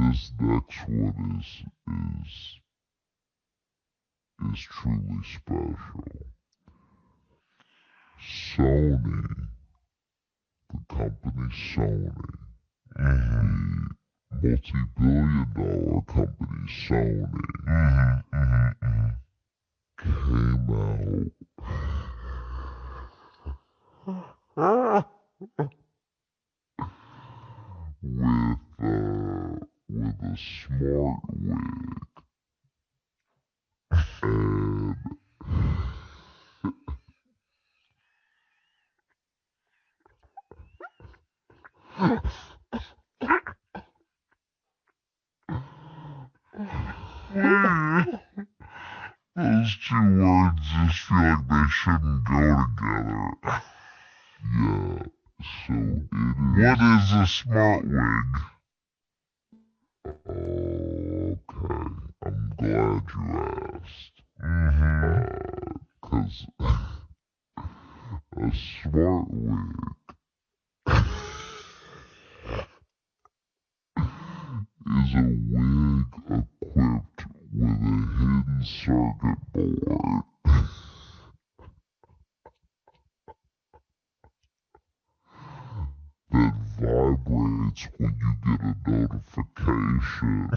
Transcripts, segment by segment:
this next one is truly special. Sony, the company Sony, the multi-billion dollar company Sony, came out with a smart wig, and those two words just feel like they shouldn't go together. Yeah, so it is. What is a smart wig? Okay, I'm glad you asked. Because a smart wig is a wig equipped with a hidden circuit board that vibrates when you get a notification.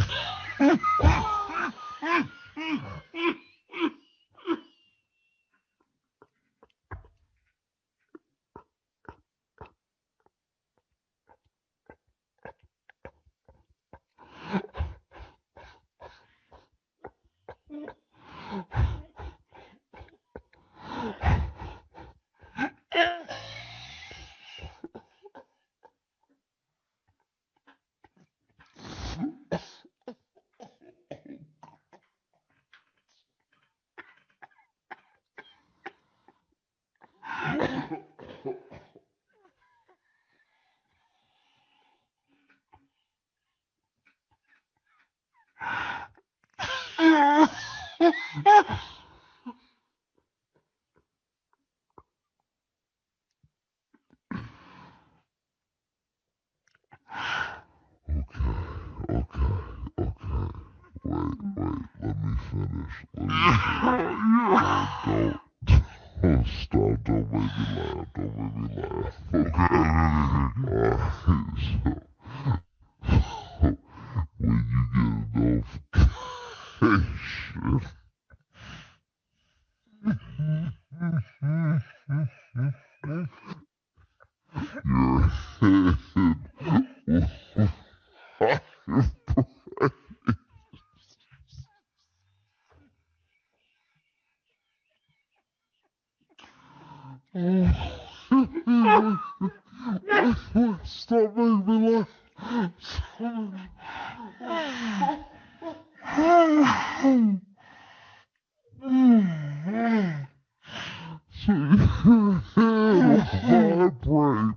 Okay. Wait, let me finish. Don't stop, don't make me laugh, Okay. So, when you get a notification, your head will stop making me laugh. So your head will vibrate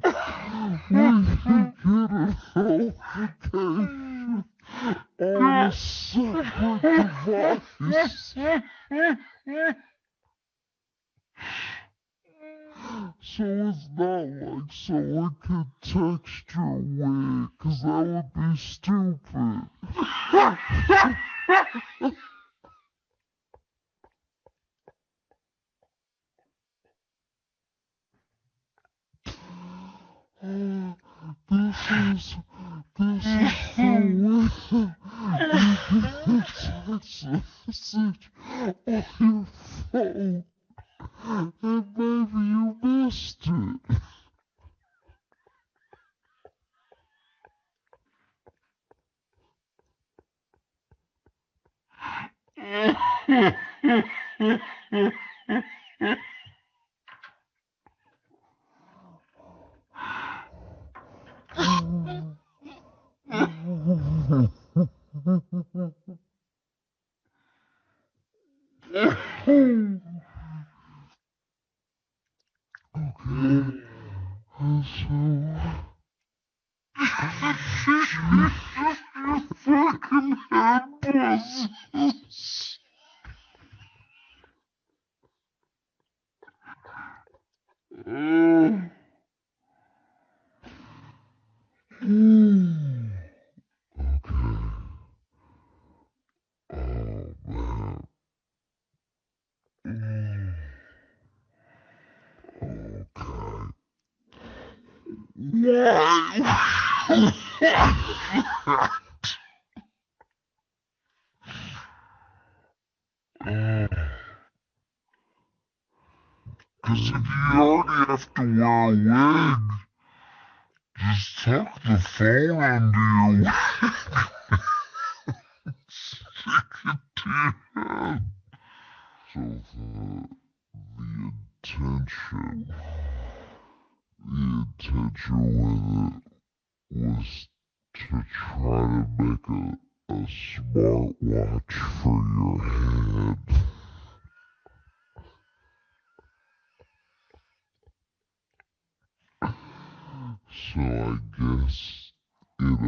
when you get a notification on a separate device. So it's not like someone could text your wig, 'cause that would be stupid. This is for when you get a text message on your phone and maybe you missed it. Okay, so fucking head buzzes. Okay. Because if you already have to wear a wig, just tuck the phone under your wig. Stick it to your head. So the intention with it was to try to make a smartwatch for your head. So I guess if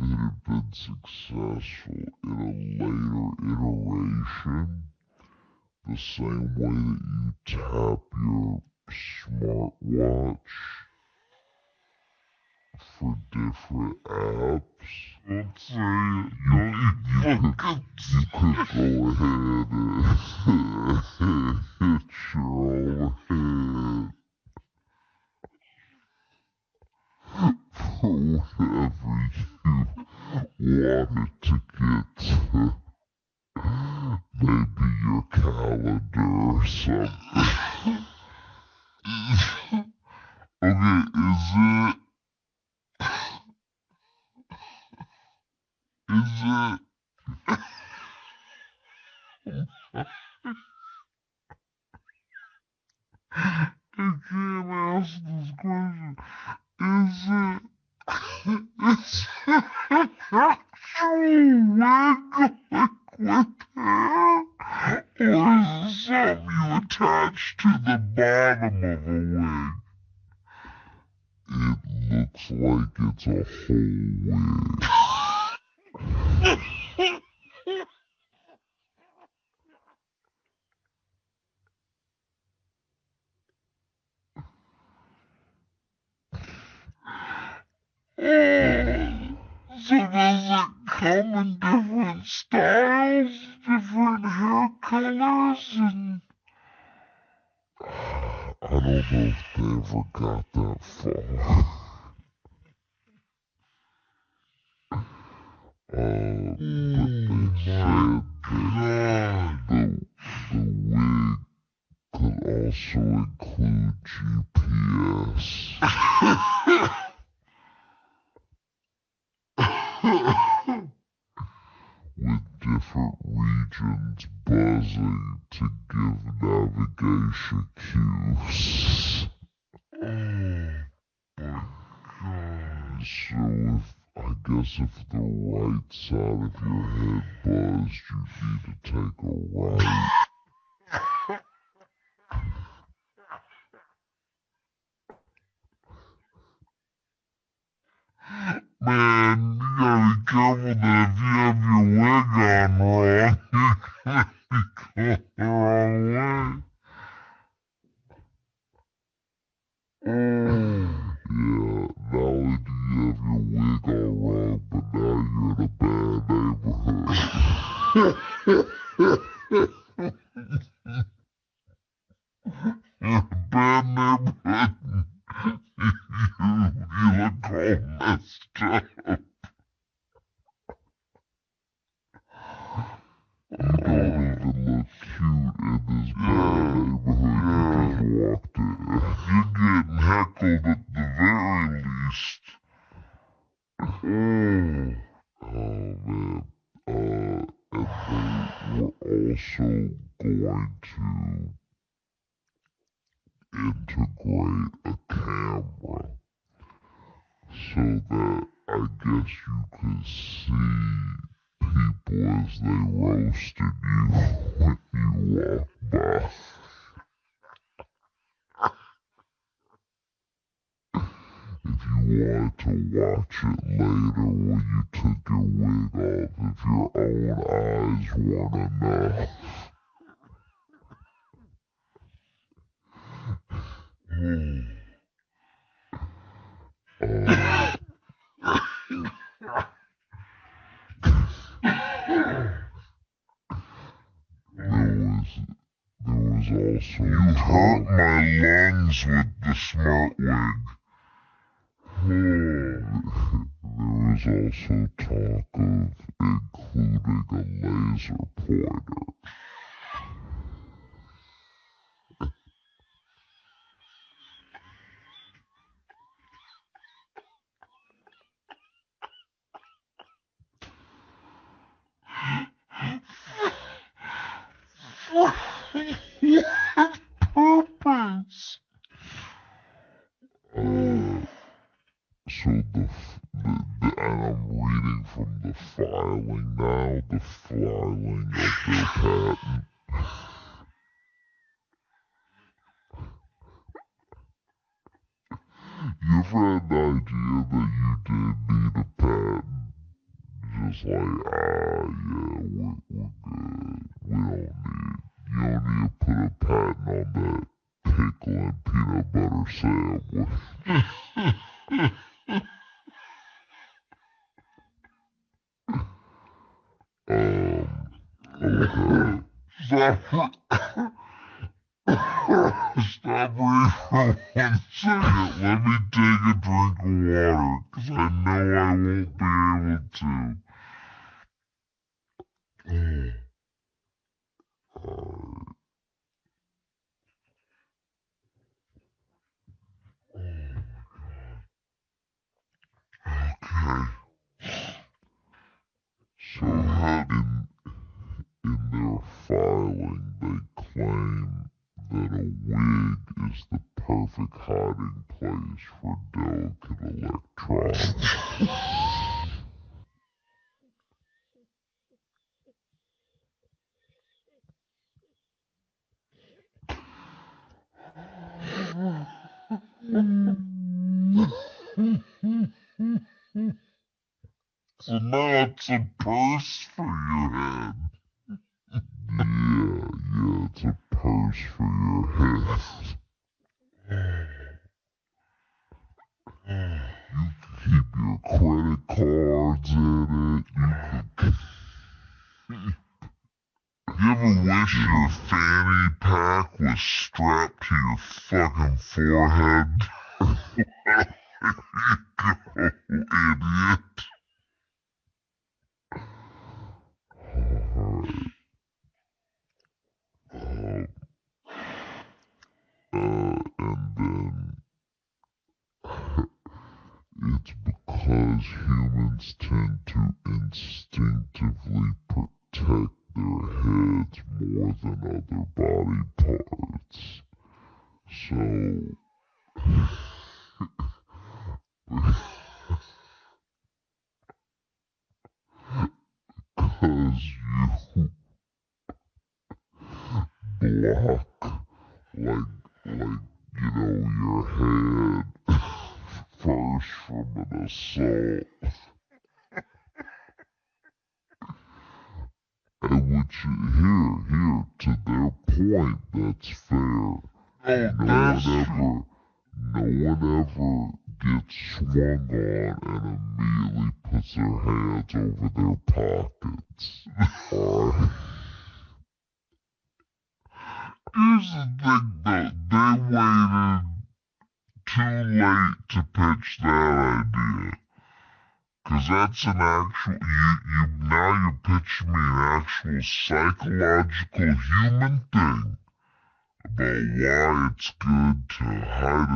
it had been successful in a later iteration, the same way that you tap your smartwatch for different apps. Let's say you could go ahead and hit your own head for whatever you wanted to get to. Maybe your calendar or something. Okay, is it I can't ask this question. Is it an actual wig with hair? Or is it something you attach to the bottom of a wig? It looks like it's a whole wig. So does it come in different styles, different hair colors, and I don't know if they ever got that far. But they said that the wig could also include GPS. With different regions buzzing to give navigation cues. Oh my god. So I guess if the right side of your head buzzed, you need to take a right. Man, you gotta be careful that if you have your wig on wrong, you're gonna be going the wrong way. Yeah, not only do you have your wig all wrong, but now you're in a bad neighborhood. You're in a bad neighborhood. You look all messed up. You don't even look cute in this bad neighborhood you just walked in. You're getting heckled at the very least. Oh man. And they were also going to integrate a camera so that I guess you could see people as they roasted you when you walked by. If you wanted to watch it later when you took your wig off, if your own eyes weren't enough. There was also you hurt my lungs with the a smart wig. Oh, there was also talk of including a laser pointer. Purpose. So and I'm reading from the filing now, the filing of their patent. You ever had the idea that you did need a patent? Just like, yeah, we're good. We don't need, you don't need to put a patent on that pickle and peanut butter sandwich. Okay. Stop. Stop reading for 1 second. Let me take a drink of water, because I know I won't be able to. Okay. So in their filing, they claim that a wig is the perfect hiding place for delicate electronics. So now it's a purse for your head. Yeah, it's a purse for your head. You can keep your credit cards in it. You ever wish your fanny pack was strapped to your fucking forehead? There you go, idiot. And then it's because humans tend to instinctively protect their heads more than other body parts. So, because you block, your head first from an assault. And here, to their point, that's fair. No one ever gets swung on and immediately puts their hands over their pockets. Alright? Here's the thing though, they waited too late to pitch that idea. Cause that's an actual, now you're pitching me an actual psychological human thing about why it's good to hide a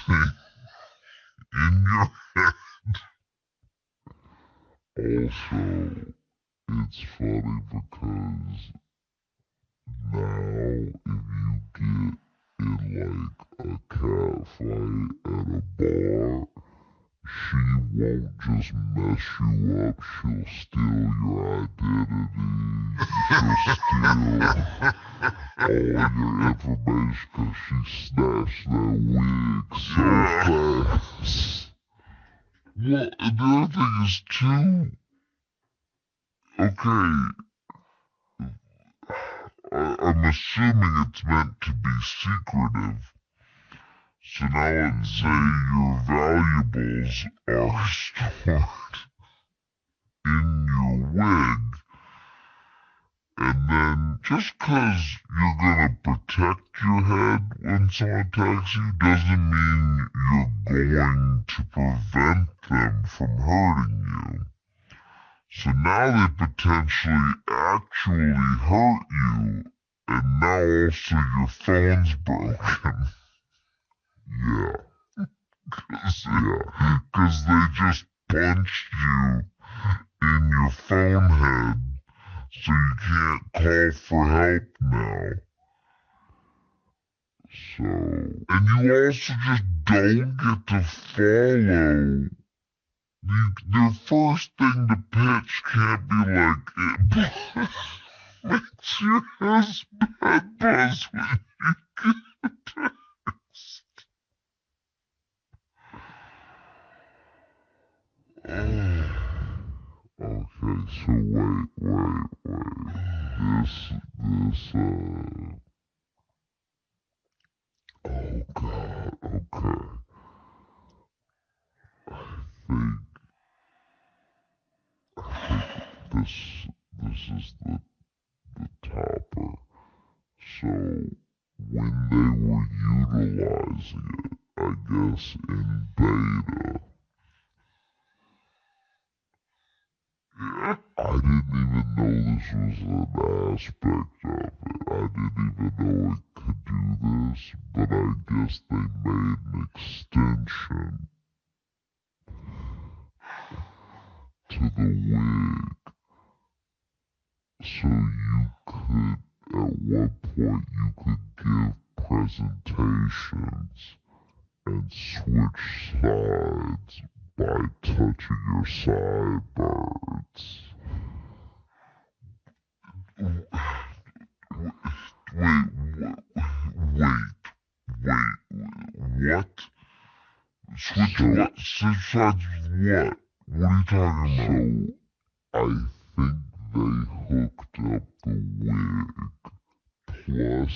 thing in your head. Also, it's funny because now if you get in like a cat fight at a bar, she won't just mess you up, she'll steal your identity, she'll steal all your information because she snatched that wig so fast. Well, and the other thing is too, okay, I'm assuming it's meant to be secretive. So now let's say your valuables are stored in your wig, and then And just 'cause you're gonna protect your head when someone attacks you doesn't mean you're going to prevent them from hurting you. So now they potentially actually hurt you, and now also your phone's broken. Yeah. 'Cause they just punched you in your phone head, so you can't call for help now. So, and you also just don't get to follow. Their first thing to pitch can't be like, it makes your husband buzz when you get text. Okay, so wait. Oh God, okay. Think, this is the topper. So when they were utilizing it, I guess in beta, I didn't even know this was an aspect of it. I didn't even know it could do this, but I guess they made an extension to the wig. So you could, at one point, you could give presentations and switch sides by touching your sideburns. Wait, what? Switch sides with what? What are you talking about? So, I think they hooked up the wig plus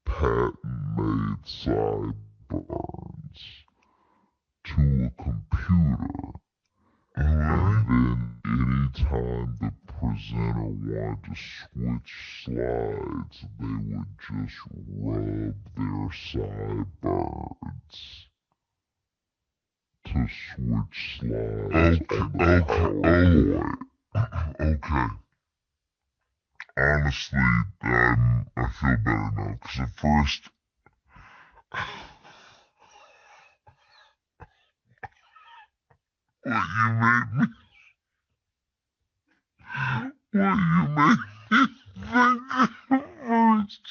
patent-made sideburns to a computer. And then anytime the presenter wanted to switch slides, they would just rub their sideburns to switch slides. Okay. Honestly, I feel better now, because at first, what you made me think at first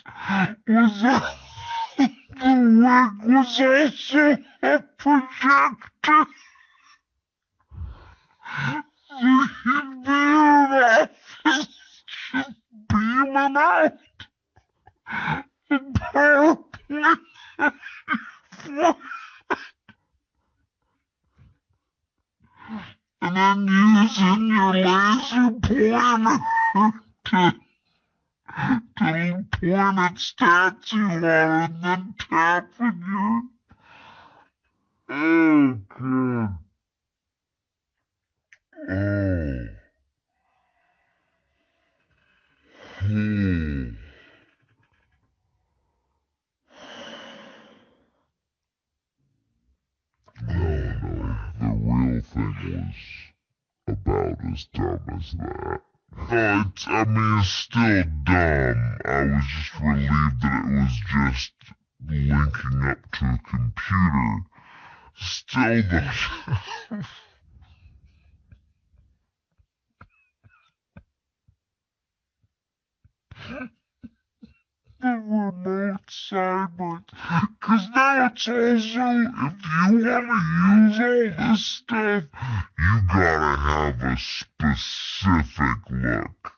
was that the wig was also a projector. So you'd be in an office just beaming out the PowerPoint. And then using your laser pointer to point at stats you want and then tapping your... Oh, God. Oh. No, the real thing was about as dumb as that. It's still dumb. I was just relieved that it was just linking up to a computer. Still though. The remote sideburns. Because now it's also, if you want to use all this stuff, you gotta have a specific look.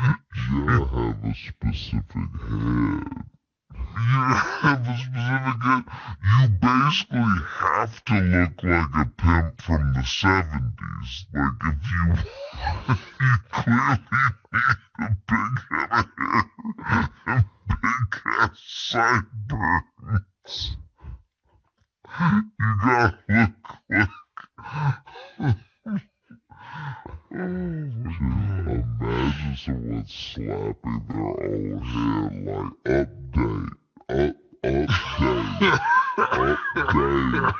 You gotta have a specific head. You basically have to look like a pimp from the 70s. Like, if you clearly need a big head of hair and big ass sideburns. You gotta look like... Imagine just someone slapping their own head like update, update, update.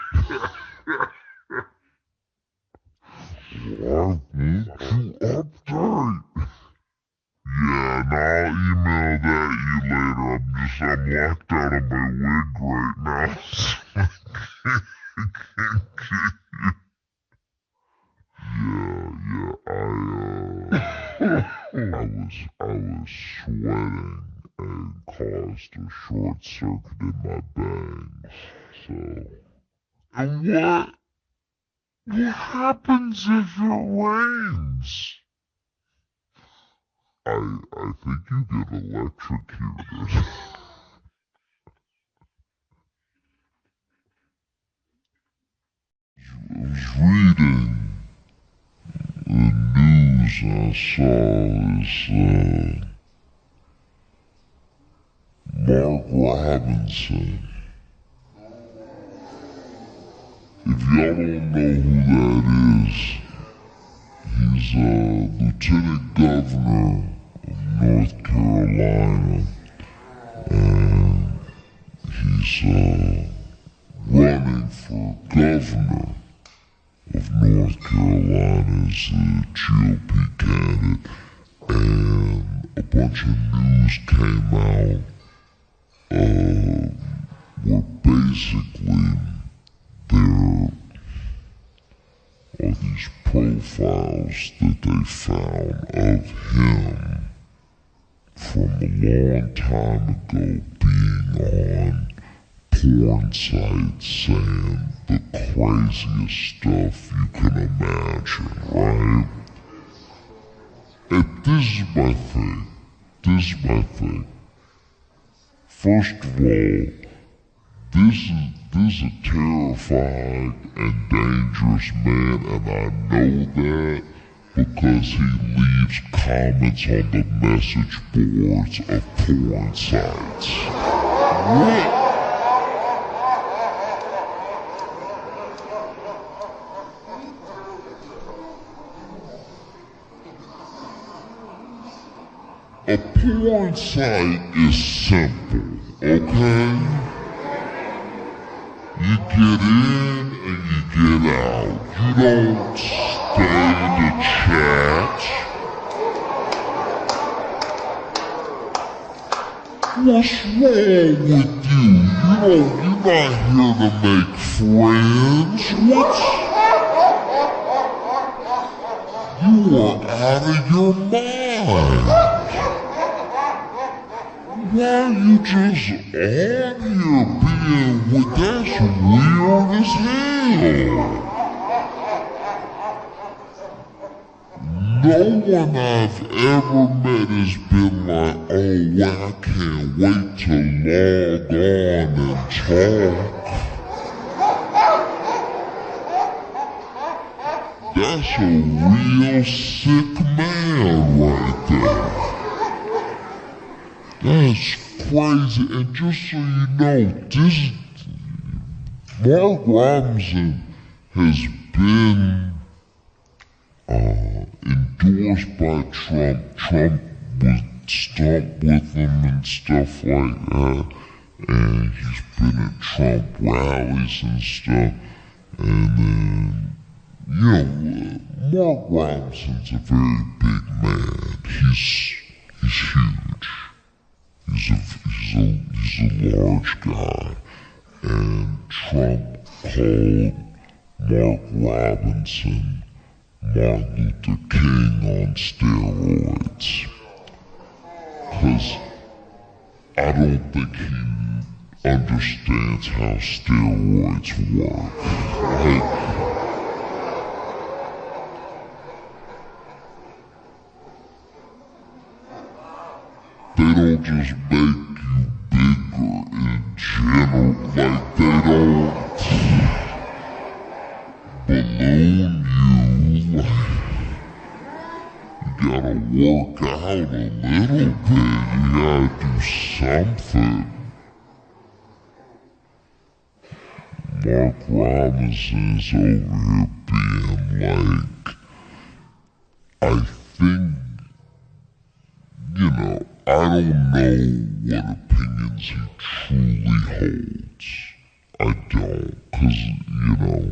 Why won't you update? Yeah, and I'll email that you later. I'm locked out of my wig right now. Yeah, I was sweating and caused a short circuit in my bangs. So, and what happens if it rains? I think you get electrocuted. I was reading the news I saw is Mark Robinson. If y'all don't know who that is, he's a lieutenant governor of North Carolina, and he's running for governor of North Carolina as the GOP candidate, and a bunch of news came out where basically there are these profiles that they found of him from a long time ago being on porn sites saying the craziest stuff you can imagine, right? And this is my thing. First of all, this is a terrifying and dangerous man, and I know that because he leaves comments on the message boards of porn sites. What? A porn site is simple, okay? You get in and you get out. You don't stay to chat. What's wrong with you? You're not here to make friends. You are out of your mind. Why are you just on here being with that's weird as hell? No one I've ever met has been like, oh well, I can't wait to log on and talk. That's a real sick man right there. That's crazy, and just so you know, Mark Robinson has been endorsed by Trump. Trump would stomp with him and stuff like that, and he's been at Trump rallies and stuff, and then, Mark Robinson's a very big man. He's huge. He's a large guy, and Trump called Mark Robinson Martin Luther King on steroids. 'Cause I don't think he understands how steroids work, right? They don't just make you bigger in general, like they don't balloon you, like you gotta work out a little bit, you gotta do something. Mark Robinson's over here being like, I think don't know what opinions he truly holds. I don't, 'cause, you know,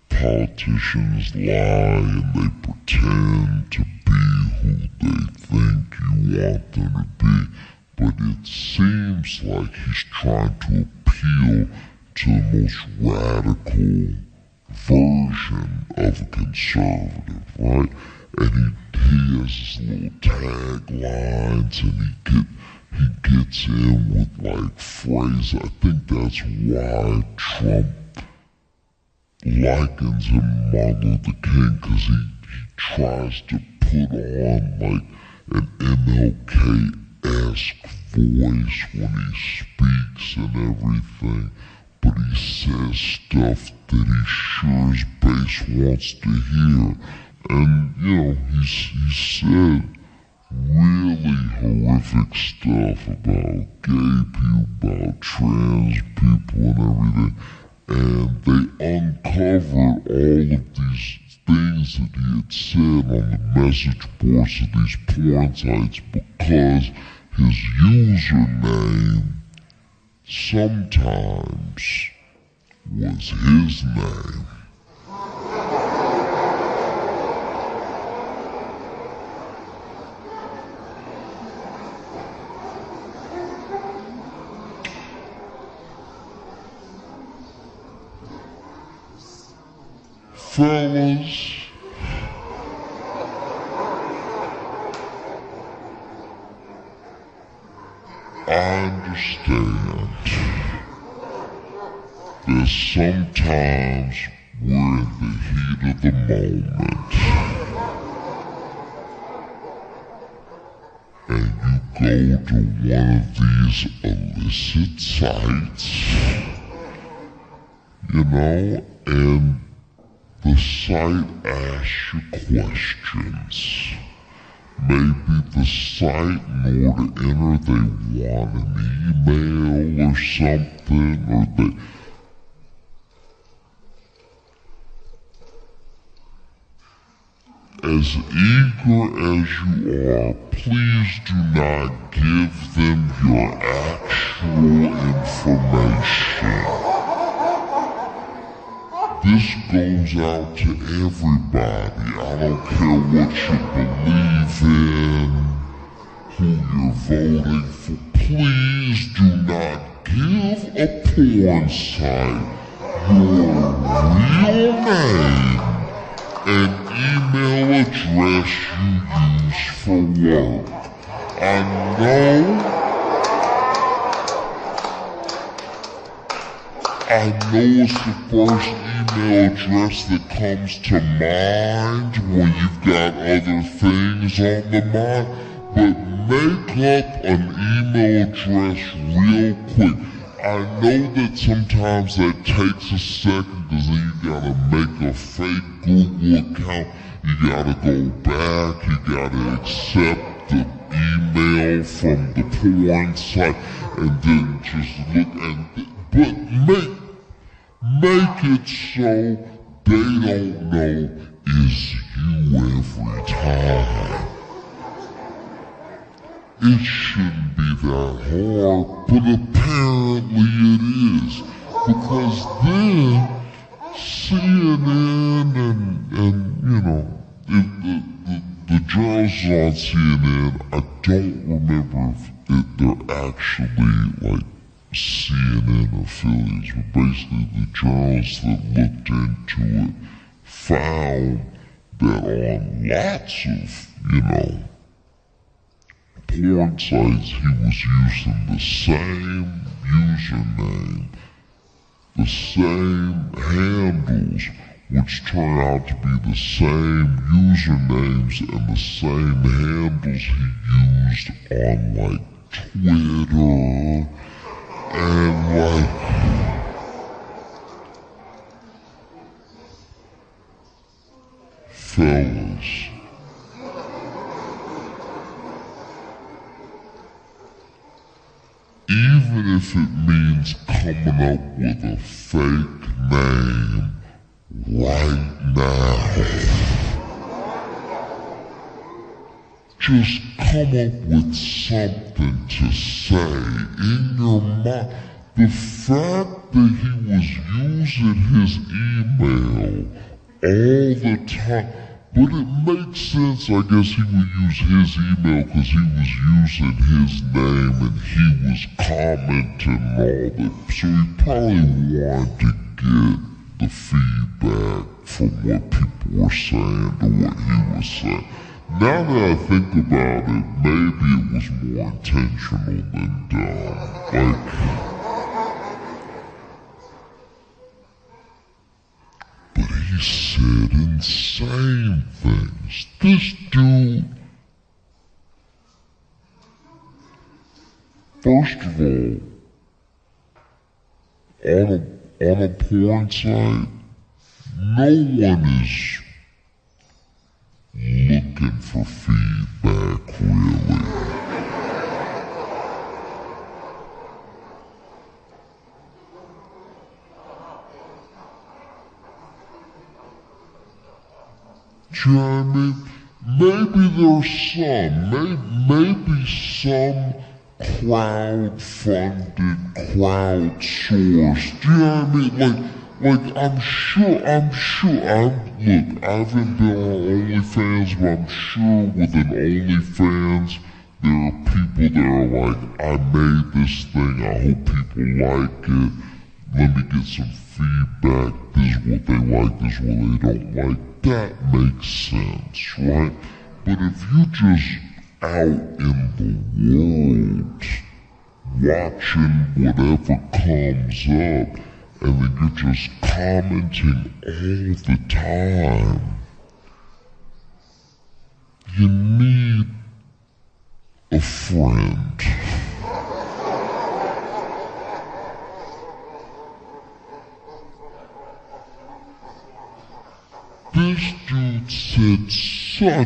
politicians lie and they pretend to be who they think you want them to be, but it seems like he's trying to appeal to the most radical version of a conservative, right? And he has his little taglines, and he gets in with like phrases. I think that's why Trump likens him to Martin Luther King, because he tries to put on like an MLK-esque voice when he speaks and everything, but he says stuff that he sure his base wants to hear. And, you know, he said really horrific stuff about gay people, about trans people and everything. And they uncovered all of these things that he had said on the message boards of these porn sites because his username sometimes was his name. Fellas, I understand that sometimes we're in the heat of the moment and you go to one of these illicit sites, you know, and the site asks you questions. Maybe the site, in order to enter, they want an email or something, or they... As eager as you are, please do not give them your actual information. This goes out to everybody. I don't care what you believe in, who you're voting for. Please do not give a porn site your real name and email address you use for work. I know it's the first email address that comes to mind when you've got other things on the mind, but make up an email address real quick. I know that sometimes that takes a second because then you gotta make a fake Google account, you gotta go back, you gotta accept the email from the porn site, and then just look and, but make it so they don't know it's you every time. It shouldn't be that hard, but apparently it is. Because then CNN and you know, the journalists on CNN, I don't remember if they're actually like CNN affiliates, but basically the journalists that looked into it found that on lots of, you know, porn sites, he was using the same username, the same handles, which turn out to be the same usernames and the same handles he used on like Twitter and like fellas, even if it means coming up with a fake name right now, just come up with something to say in your mind. The fact that he was using his email all the time, but it makes sense, I guess he would use his email because he was using his name and he was commenting all that. So he probably wanted to get the feedback from what people were saying to what he was saying. Now that I think about it, maybe it was more intentional than dumb. But he said insane things. This dude, first of all, on a porn site, no one is looking for feedback, really. Do you know what I mean? Maybe there's some, maybe some crowd-funded, crowd-sourced, do you know what I mean? Like, I'm sure, look, I haven't been on OnlyFans, but I'm sure with an OnlyFans, there are people that are like, I made this thing, I hope people like it, let me get some feedback, this is what they like, this is what they don't like. That makes sense, right? But if you just out in the world, watching whatever comes up, and then you're just commenting all the time, you need a friend. This dude said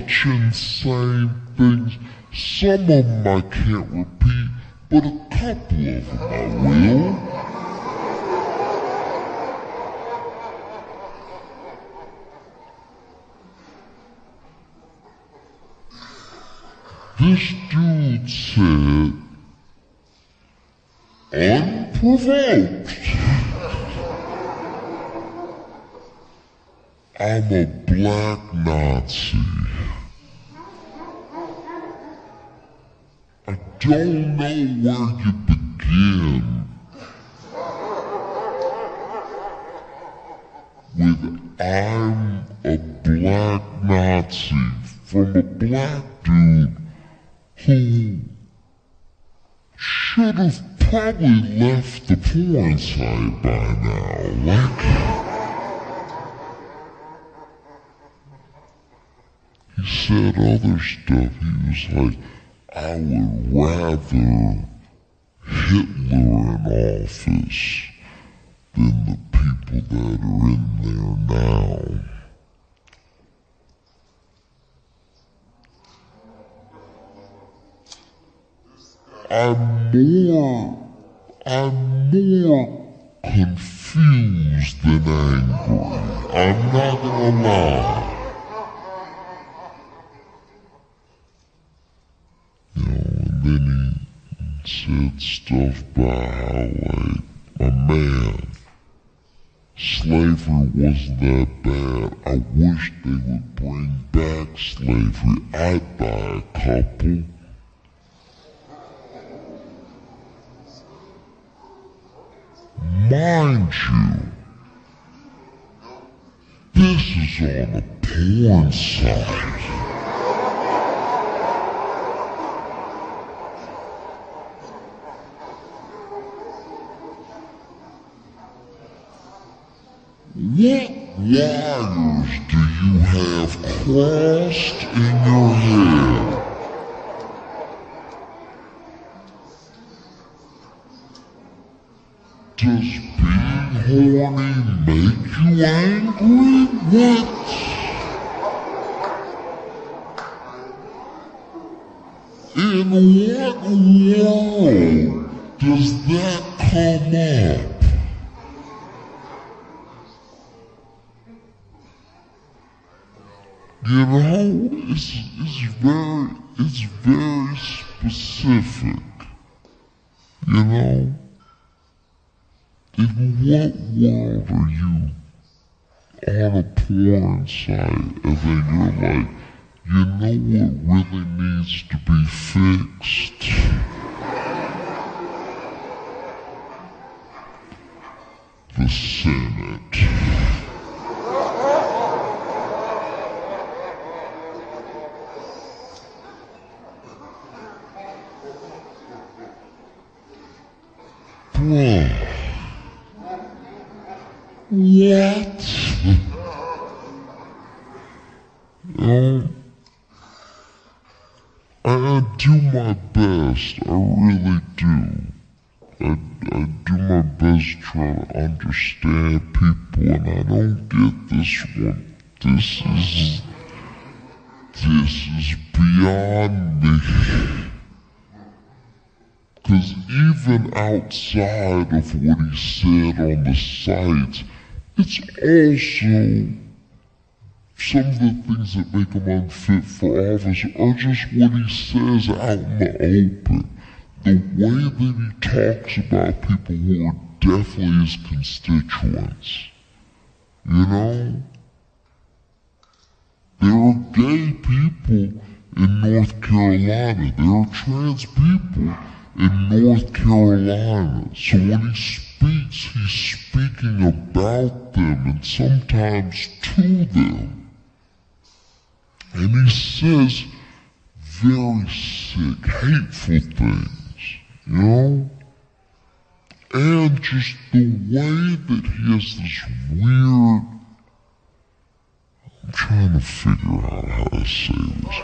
such insane things. Some of them I can't repeat, but a couple of them I will. This dude said, unprovoked, I'm a black Nazi. I don't know where you begin with I'm a black Nazi from a black dude who should have probably left the porn site by now. He said other stuff. He was like, I would rather Hitler in office than the people that are in there now. I'm more confused than angry. I'm not gonna lie. You know, and then he said stuff about how, like, my man, slavery wasn't that bad. I wish they would bring back slavery. I'd buy a couple. Mind you, this is on a porn site. What wires do you have crossed in your head? Does being horny make you angry? What? In what world does that come up? You know, it's very specific. You know, in what world are you on a porn site and then you're like, you know what really needs to be fixed? The Senate. Bro. What? I do my best, I really do. I do my best trying to understand people, and I don't get this one. This is beyond me. Because even outside of what he said on the site, it's also some of the things that make him unfit for office are just what he says out in the open. The way that he talks about people who are definitely his constituents. You know? There are gay people in North Carolina. There are trans people in North Carolina. So when he speaks, he's speaking about them and sometimes to them. And he says very sick, hateful things, you know? And just the way that he has this weird, I'm trying to figure out how to say this.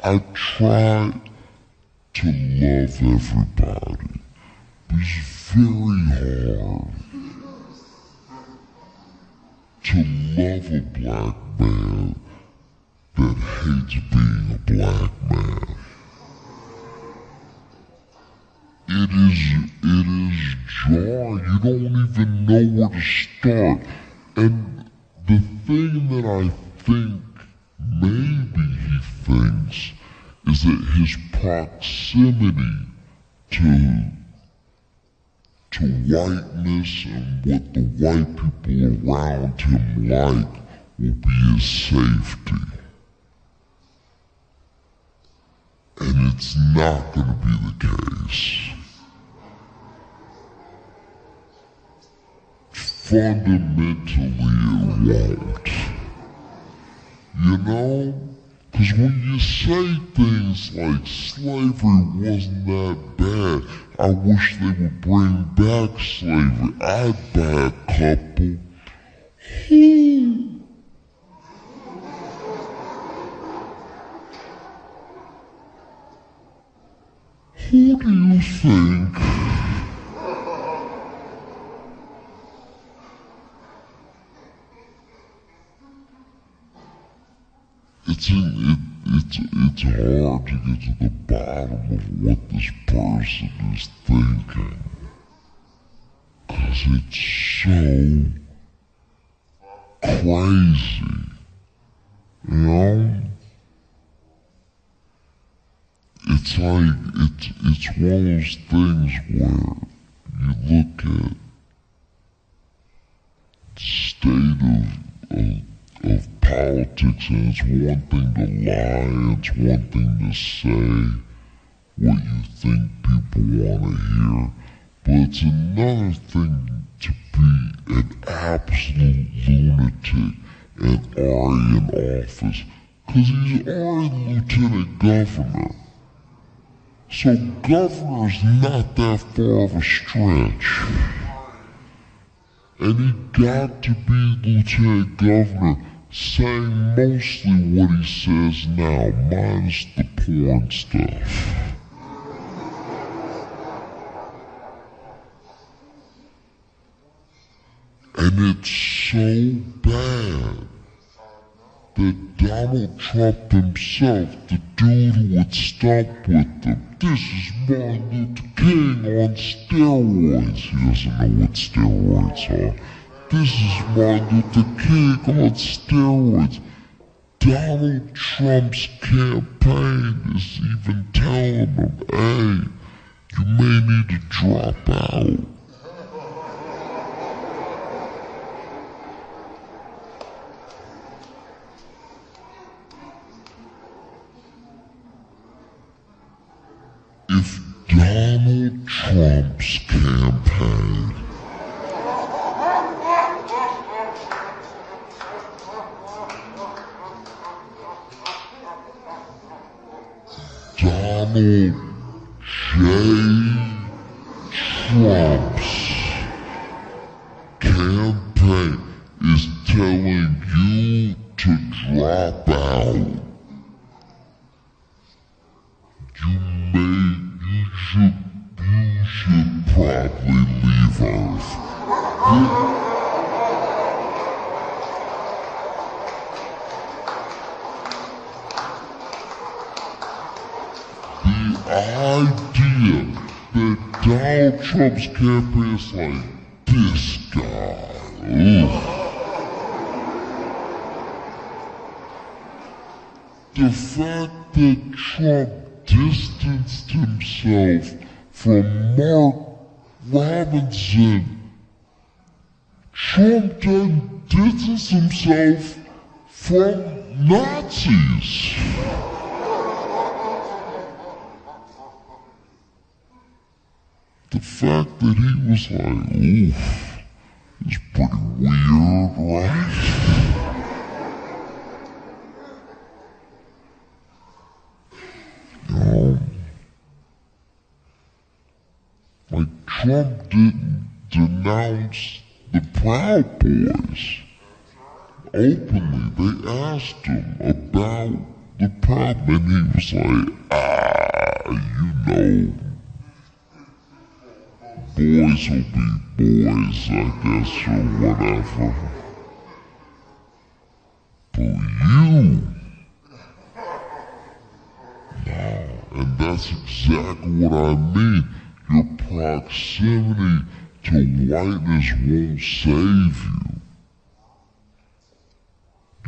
I try to love everybody, but it's very hard to love a black man that hates being a black man. It is jarring. You don't even know where to start. And the thing that I think maybe he thinks is that his proximity to whiteness and what the white people around him like will be his safety. And it's not going to be the case. Fundamentally, it won't. You know? Because when you say things like slavery wasn't that bad, I wish they would bring back slavery. I'd buy a couple. Who do you think it's hard to get to the bottom of what this person is thinking. 'Cause it's so crazy, you know? It's like, it's one of those things where you look at the state of politics, and it's one thing to lie, it's one thing to say what you think people want to hear, but it's another thing to be an absolute lunatic and already in office, because he's already lieutenant governor. So governor's not that far of a stretch. And he got to be lieutenant governor saying mostly what he says now, minus the porn stuff. And it's so bad that Donald Trump himself, the dude who would stop with them, this is Martin Luther King on steroids. He doesn't know what steroids are. this is Martin Luther King on steroids. Donald Trump's campaign is even telling him, hey, you may need to drop out. If Donald Trump's campaign Donald J. Trump's campaign is telling you to drop out, you should probably leave Earth. The idea that Donald Trump's campaign is like, this guy, the fact that Trump distanced himself from Mark Robinson, Trump done distanced himself from Nazis. The fact that he was like, ooh, it's pretty weird, right? Like Trump didn't denounce the Proud Boys openly. They asked him about the Proud Boys, and he was like, you know, boys will be boys, I guess, or whatever. But you, no, and that's exactly what I mean. Your proximity to whiteness won't save you.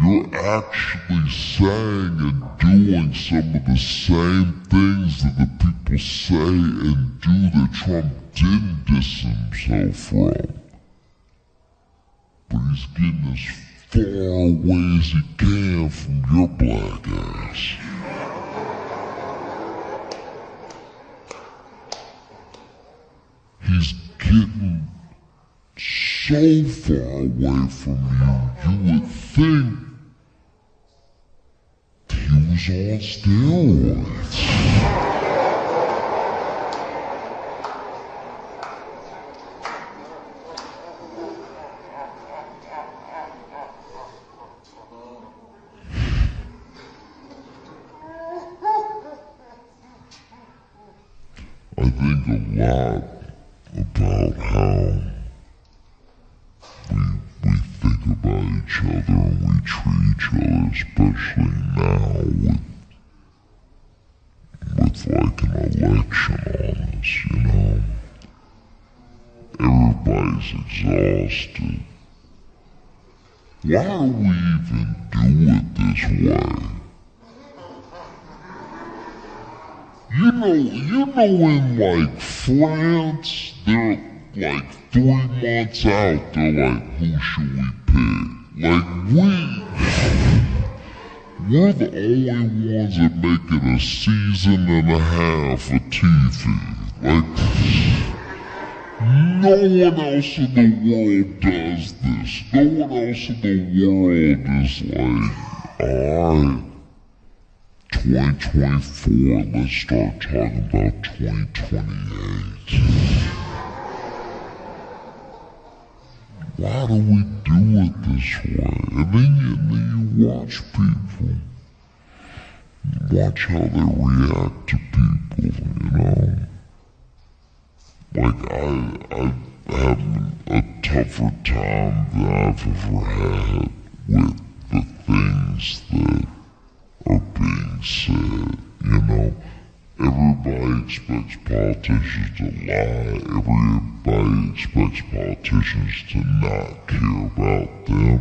You're actually saying and doing some of the same things that the people say and do that Trump didn't distance himself from. But he's getting as far away as he can from your black ass. He's getting so far away from you, you would think he was on steroids. I think a lot about how we think about each other and we treat each other, especially now with like an election on us, you know. Everybody's exhausted. Why do we even do it this way? You know in like France, they're like 3 months out, they're like, who should we pick? Like we're the only ones that make it a season and a half of TV. Like, no one else in the world does this. No one else in the world is like, alright, 2024, let's start talking about 2028. Why do we do it this way? And then you watch people. Watch how they react to people, you know? Like, I have a tougher time than I've ever had with the things that are being said, you know? Everybody expects politicians to lie. Everybody expects politicians to not care about them.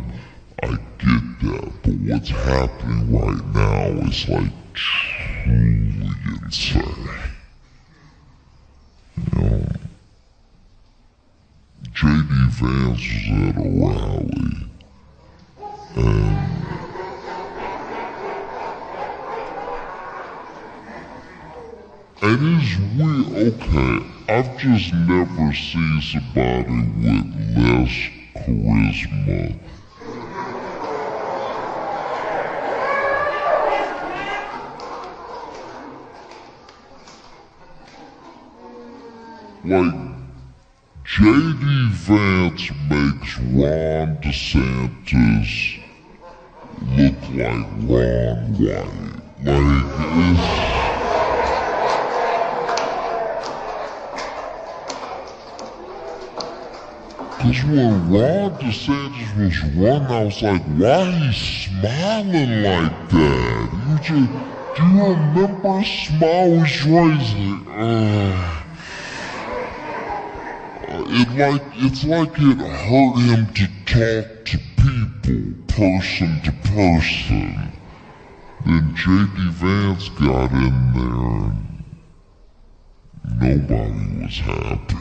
I get that, but what's happening right now is like truly insane. You know, J.D. Vance was at a rally, and it's weird. Okay, I've just never seen somebody with less charisma. Like, J.D. Vance makes Ron DeSantis look like Ron White. Because when Ron DeSantis was running, I was like, why he smiling like that? Do you remember his smile? He's like, it's like it hurt him to talk to people, person to person. Then J.D. Vance got in there and nobody was happy.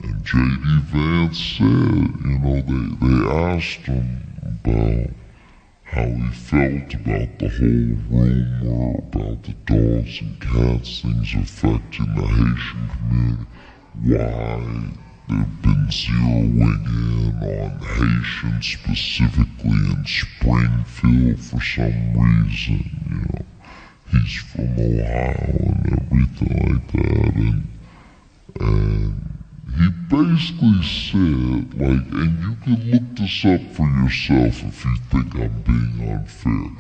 And J.D. Vance said, they asked him about how he felt about the whole rumor about the dogs and cats things affecting the Haitian community, why they've been zeroing in on Haitians specifically in Springfield for some reason. He's from Ohio and everything like that, and he basically said, and you can look this up for yourself if you think I'm being unfair,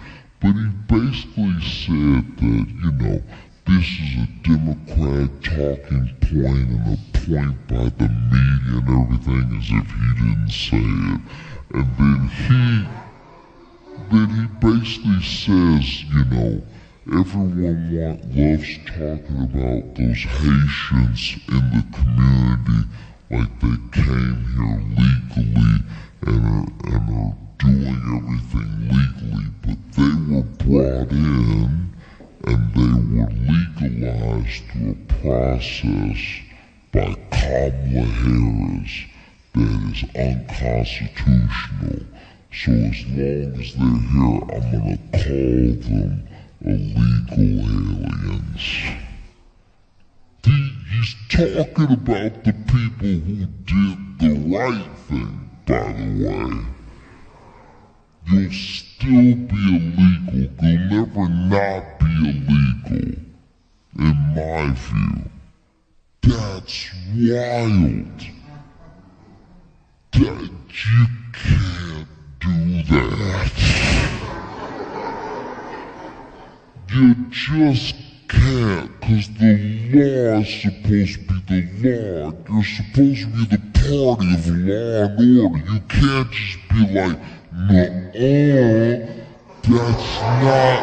but he basically said that, this is a Democrat talking point and a point by the media and everything as if he didn't say it. And then he basically says, everyone loves talking about those Haitians in the community like they came here legally and are doing everything legally, but they were brought in and they were legalized through a process by Kamala Harris that is unconstitutional. So as long as they're here, I'm gonna call them illegal aliens. He's talking about the people who did the right thing, by the way. You'll still be illegal. You'll never not be illegal, in my view. That's wild. You can't do that. You just can't, because the law is supposed to be the law. You're supposed to be the party of law and order. You can't just be like, no, that's not.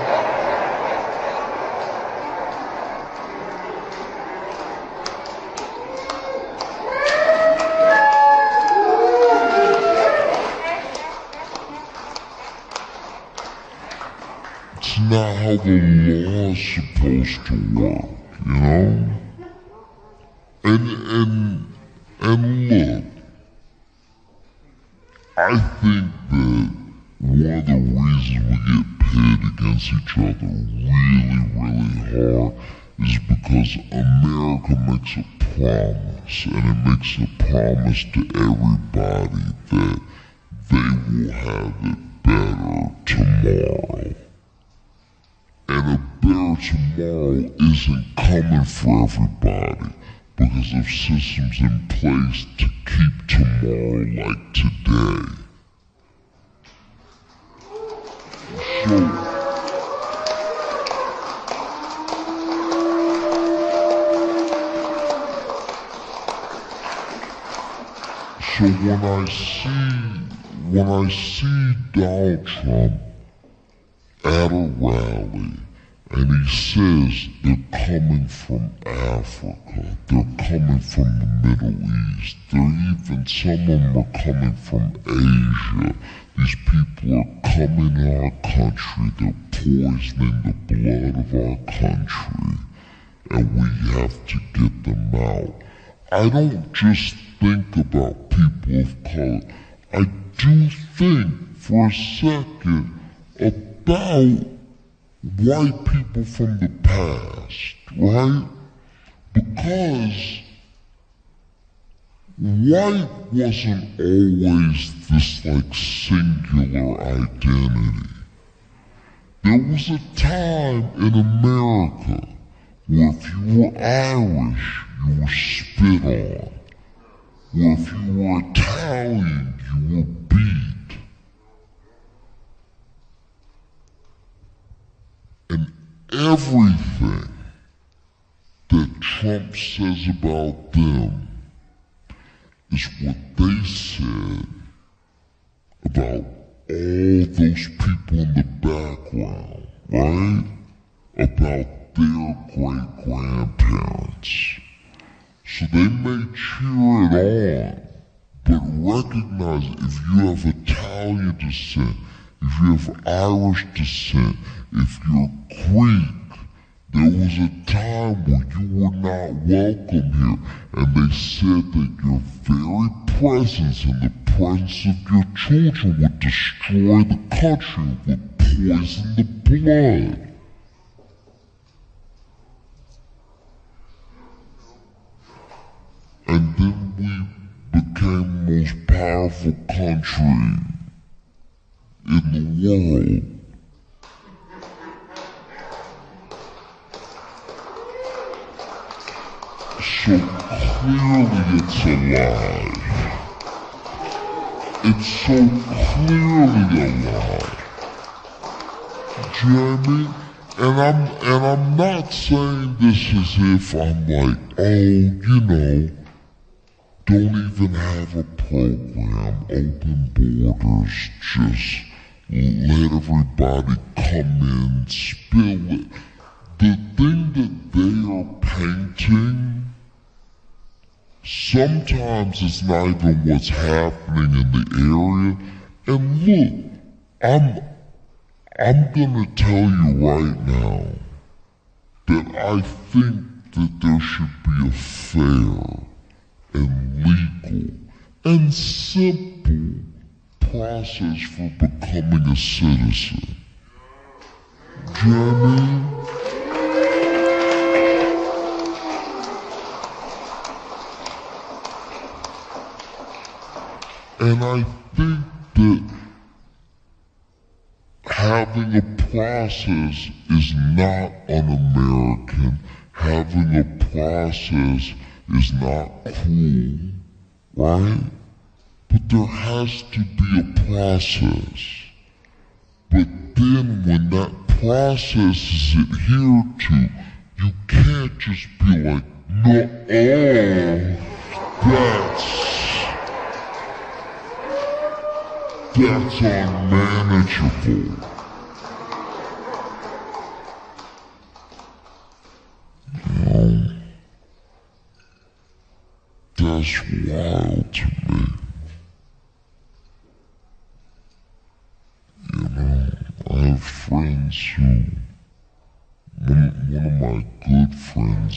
It's not how the law is supposed to work, And look, I think that one of the reasons we get pitted against each other really, really hard is because America makes a promise, and it makes a promise to everybody that they will have it better tomorrow. And a better tomorrow isn't coming for everybody because of systems in place to keep tomorrow like today. So when I see Donald Trump at a rally And he says they're coming from Africa, they're coming from the Middle East, some of them are coming from Asia. These people are coming to our country, they're poisoning the blood of our country, and we have to get them out. I don't just think about people of color, I do think for a second about white people from the past, right? Because white wasn't always this like singular identity. There was a time in America where if you were Irish, you were spit on. Where if you were Italian, you were beat. And everything that Trump says about them is what they said about all those people in the background, right? About their great-grandparents. So they may cheer it on, but recognize if you have Italian descent, if you have Irish descent, if you're Greek, there was a time when you were not welcome here, and they said that your very presence and the presence of your children would destroy the country, would poison the blood. And then we became the most powerful country in the world. So clearly it's a lie. It's so clearly a lie. Do you know what I mean? And I'm not saying this as if I'm like, oh, don't even have a program, open borders, just let everybody come in, spill it. The thing that they are painting, sometimes it's not even what's happening in the area. And look, I'm gonna tell you right now that I think that there should be a fair and legal and simple process for becoming a citizen. Do you know what I mean? And I think that having a process is not un-American. Having a process is not cool, right? But there has to be a process. But then when that process is adhered to, you can't just be like, no, that's unmanageable. That's wild to me. I have friends who, one of my good friends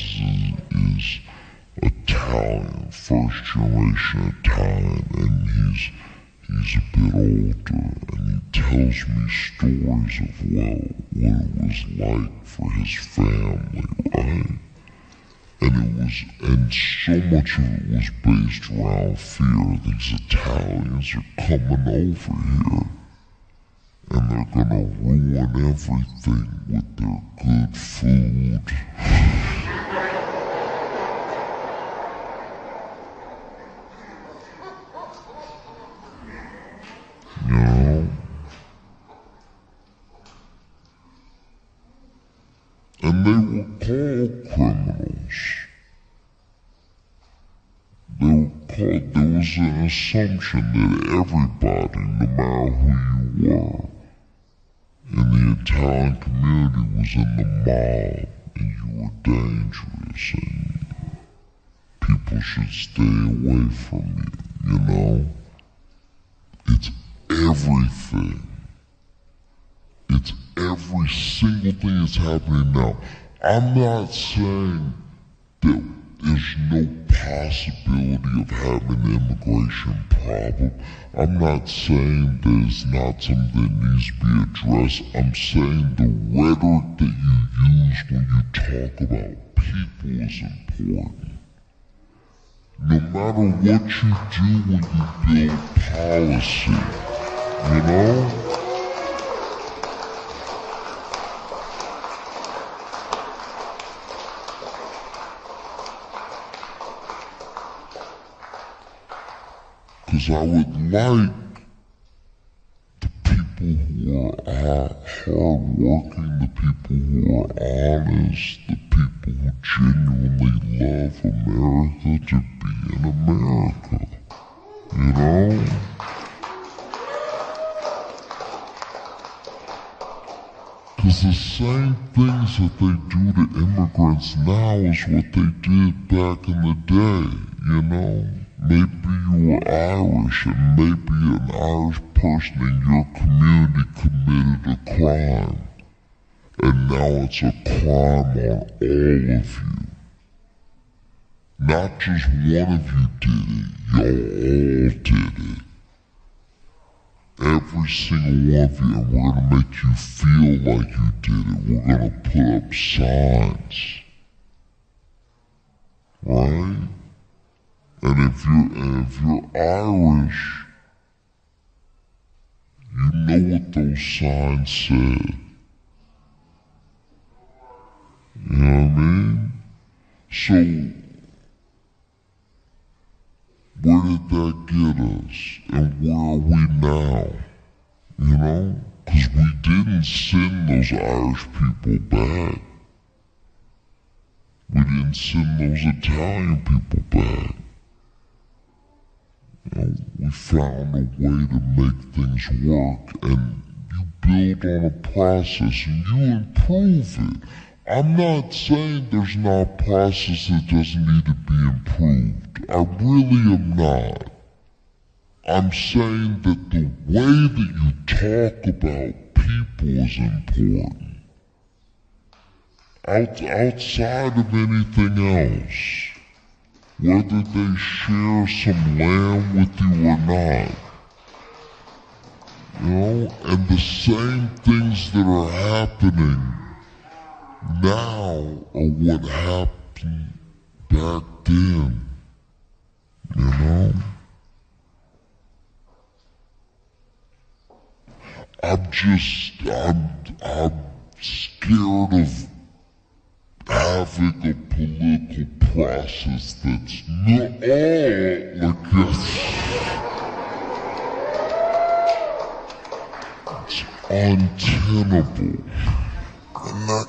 is Italian, first generation Italian, and he's a bit older, and he tells me stories of, what it was like for his family, right? And so much of it was based around fear. These Italians are coming over here, and they're gonna ruin everything with their good food. And they were called criminals. There was an assumption that everybody, no matter who you and the Italian community was in the mob, and you were dangerous, and people should stay away from you, you know? It's everything. It's every single thing that's happening now. I'm not saying that there's no possibility of having an immigration problem. I'm not saying there's not something that needs to be addressed. I'm saying the rhetoric that you use when you talk about people is important. No matter what you do when you build policy, you know? Because I would like the people who are hardworking, the people who are honest, the people who genuinely love America to be in America. You know? Because the same things that they do to immigrants now is what they did back in the day, you know? Maybe you were Irish and maybe an Irish person in your community committed a crime. And now it's a crime on all of you. Not just one of you did it, y'all all did it. Every single one of you, and we're gonna make you feel like you did it. We're gonna put up signs. Right? And if you're Irish, you know what those signs said. You know what I mean? So, where did that get us? And where are we now? You know? Because we didn't send those Irish people back. We didn't send those Italian people back. You know, we found a way to make things work, and you build on a process and you improve it. I'm not saying there's not a process that doesn't need to be improved. I really am not. I'm saying that the way that you talk about people is important. Outside of anything else, whether they share some land with you or not, you know, and the same things that are happening now are what happened back then, you know? I'm scared of having a political process that's not all like this. It's untenable. And that,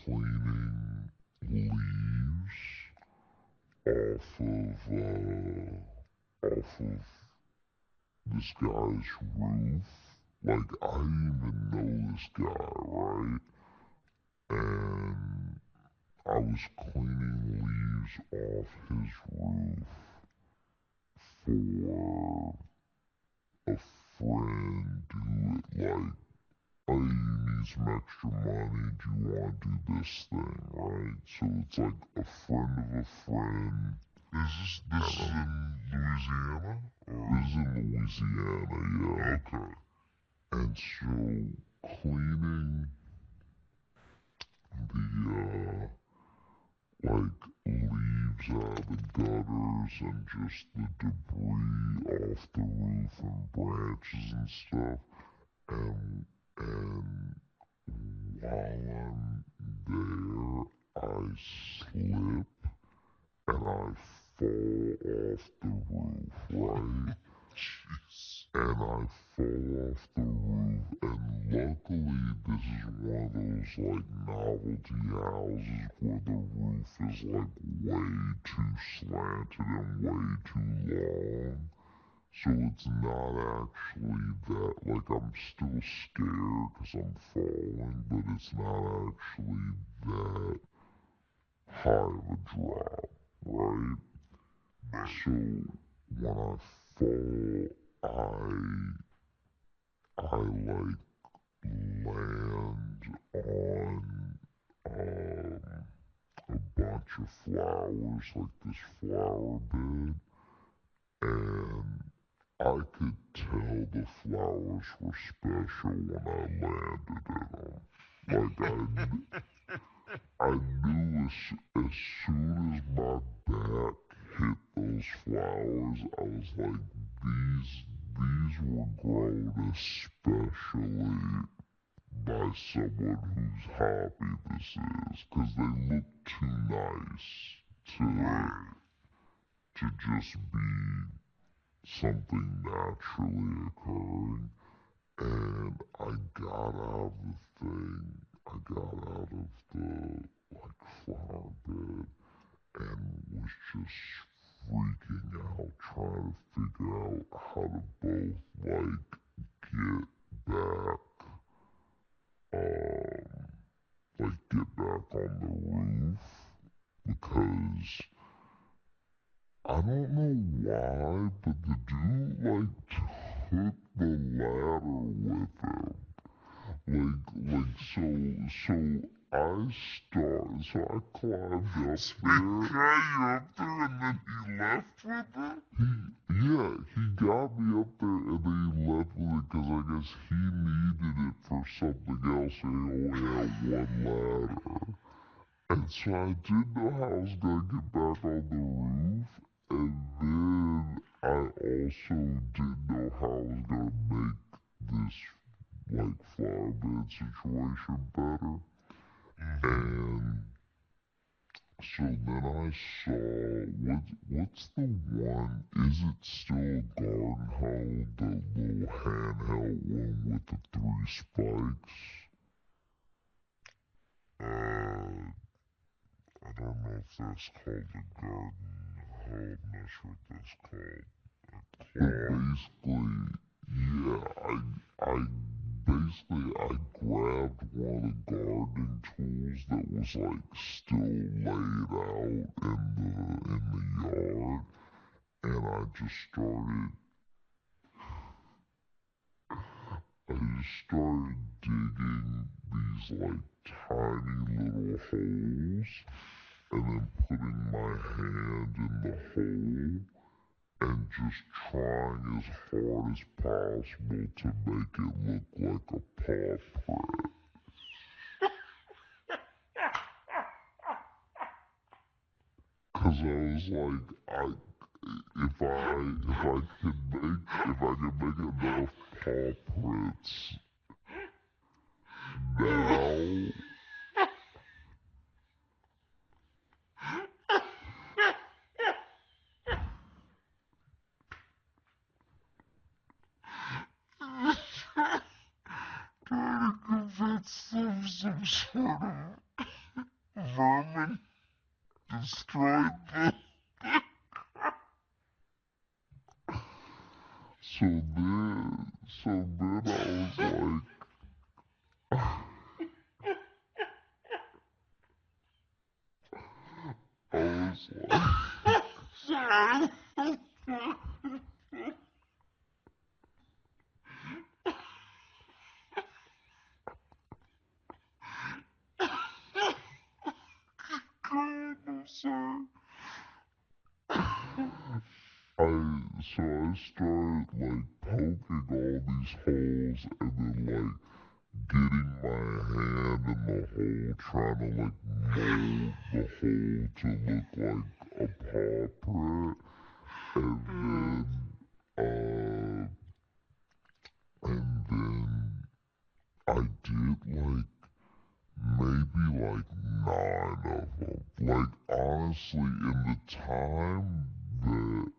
cleaning leaves off of this guy's roof. Like, I didn't even know this guy, right? And I was cleaning leaves off his roof for a friend who, like, hey, you need some extra money, do you want to do this thing, right? So it's like a friend of a friend. This is in Louisiana? Or this is in Louisiana, yeah. Okay. And so cleaning the like leaves out of the gutters and just the debris off the roof and branches and stuff. And while I'm there, I slip and I fall off the roof, right? Jeez. And I fall off the roof, and luckily this is one of those like novelty houses where the roof is like way too slanted and way too long. So it's not actually that, like I'm still scared because I'm falling, but it's not actually that high of a drop, right? So when I fall, I like land on a bunch of flowers, like this flower bed, and I could tell the flowers were special when I landed in them. Like I knew as soon as my back hit those flowers, I was like, these were grown especially by someone whose hobby this is, because they look too nice to just be something naturally occurring. And I got out of the thing, I got out of the like flower bed and was just freaking out, trying to figure out how to both like get back, um, get back on the roof because I don't know why, but the dude like took the ladder with him. So I climbed up So he there. got you up there and then he left with it? He got me up there and then he left with it because I guess he needed it for something else and he only had one ladder. And so I didn't know how I was going to get back on the roof. And then I also didn't know how I was going to make this like flower bed situation better. And so then I saw what's the one? Is it still Garden Home, the little handheld one with the 3 spikes? I don't know if that's called a garden hoe. I'm not sure what that's called. A But claw. basically, yeah, I grabbed one of the gardening tools that was like still laid out in the yard, and I just started digging these like tiny little holes, and then putting my hand in the hole and just trying as hard as possible to make it look like a paw print. Cause I was like, if I could make enough paw prints now, Trying to convince them some sort of vermin destroyed them. so then I was like, Sorry. God, I'm sorry. so I started like poking all these holes and then like getting my hand in the hole, trying to like mold the hole to look like a paw print, and then I did like maybe like 9 of them. Like, honestly, in the time that